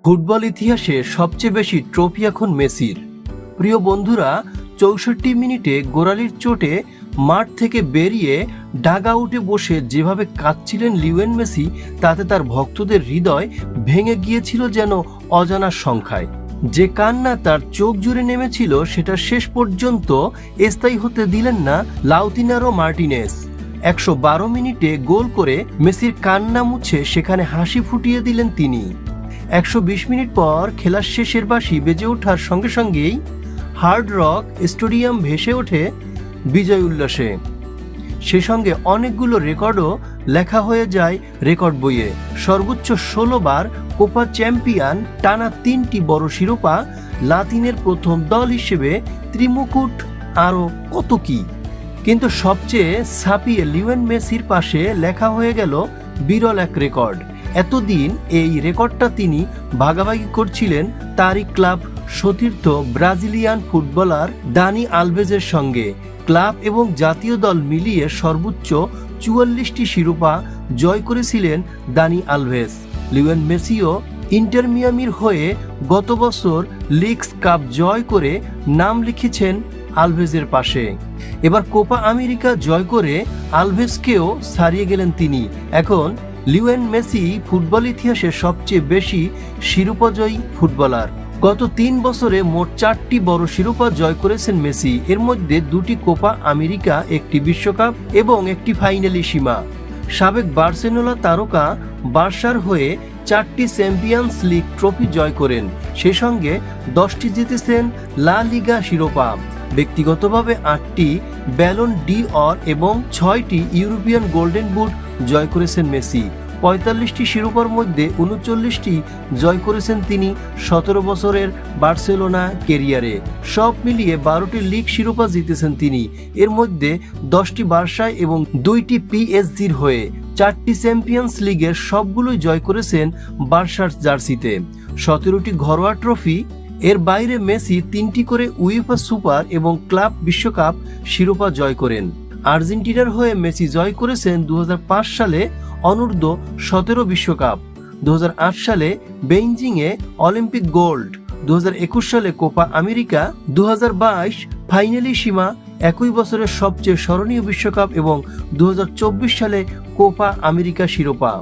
Football ইতিহাসে সবচেয়ে বেশি ট্রফি এখন মেসির। প্রিয় বন্ধুরা, ৬৪ মিনিটে গোড়ালির চোটে মাঠ থেকে বেরিয়ে ডাগআউটে বসে যেভাবে কাঁদছিলেন লিওনেল মেসি, তাতে তার ভক্তদের হৃদয় ভেঙে গিয়েছিল যেন অজানা সংখ্যায়। যে কান্না তার চোখ জুড়ে নেমেছিল সেটা শেষ পর্যন্ত স্থায়ী হতে দিলেন না লাউতারো মার্টিনেজ। ১১২ মিনিটে গোল করে মেসির কান্না মুছে সেখানে হাসি ফুটিয়ে দিলেন তিনি। ১২০ মিনিট পর খেলার শেষের বাঁশি বেজে ওঠার সঙ্গে সঙ্গেই হার্ড রক স্টেডিয়াম ভেসে ওঠে বিজয় উল্লাসে। সে সঙ্গে অনেকগুলো রেকর্ডও লেখা হয়ে যায় রেকর্ড বইয়ে। সর্বোচ্চ ১৬ বার কোপা চ্যাম্পিয়ন, টানা ৩টি বড় শিরোপা, লাতিনের প্রথম দল হিসেবে ত্রিমুকুট, আরও কত কি। কিন্তু সবচেয়ে ছাপিয়ে লিওনেল মেসির পাশে লেখা হয়ে গেল বিরল এক রেকর্ড। এতদিন এই রেকর্ডটা তিনি ভাগাভাগি করছিলেন তারই ক্লাব সতীর্থ ব্রাজিলিয়ান ফুটবলার দানি আলভেজের সঙ্গে। ক্লাব এবং জাতীয় দল মিলিয়ে সর্বোচ্চ ৪৪টি শিরোপা জয় করেছিলেন দানি আলভেজ। লিওনেল মেসিও ইন্টার মিয়ামির হয়ে গত বছর লিগস কাপ জয় করে নাম লিখেছেন আলভেজের পাশে। এবার কোপা আমেরিকা জয় করে আলভেজকেও ছাড়িয়ে গেলেন তিনি। এখন লিওনেল মেসি ফুটবল ইতিহাসে সবচেয়ে বেশি শিরোপাজয়ী ফুটবলার। গত ৩ বছরে মোট 4টি বড় শিরোপা জয় করেছেন মেসি। এর মধ্যে 2টি কোপা আমেরিকা, একটি বিশ্বকাপ এবং একটি ফাইনালিসিমা। সাবেক বার্সেলোনা তারকা বার্সার হয়ে 4টি চ্যাম্পিয়ন্স লিগ ট্রফি জয় করেন। সে সঙ্গে 10টি জিতেছেন লা লিগা শিরোপা। ব্যক্তিগতভাবে 8টি ব্যালন ডি অর এবং 6টি ইউরোপিয়ান গোল্ডেন বুট জয় করেছেন মেসি। 45টি শিরোপার মধ্যে 39টি জয় করেছেন তিনি 17 বছরের বার্সেলোনা ক্যারিয়ারে। সব মিলিয়ে 12টি লিগ শিরোপা জিতেছেন তিনি। এর মধ্যে 10টি বার্সায় এবং 2টি পিএসজির হয়ে। 4টি চ্যাম্পিয়ন্স লিগের সবগুলোই জয় করেছেন বার্সার জার্সিতে। 17টি ঘরোয়া ট্রফি। এর বাইরে মেসি 3টি করে উয়েফা সুপার এবং ক্লাব বিশ্বকাপ শিরোপা জয় করেন। আর্জেন্টিনার হয়ে মেসি জয় করেছেন 2005 সালে অনূর্ধ্ব 17 বিশ্বকাপ, 2008 সালে বেইজিংয়ে অলিম্পিক গোল্ড, 2021 সালে কোপা আমেরিকা, 2022 ফাইনালিসিমা, একই বছরের সবচেয়ে স্মরণীয় বিশ্বকাপ এবং 2024 সালে কোপা আমেরিকা শিরোপা।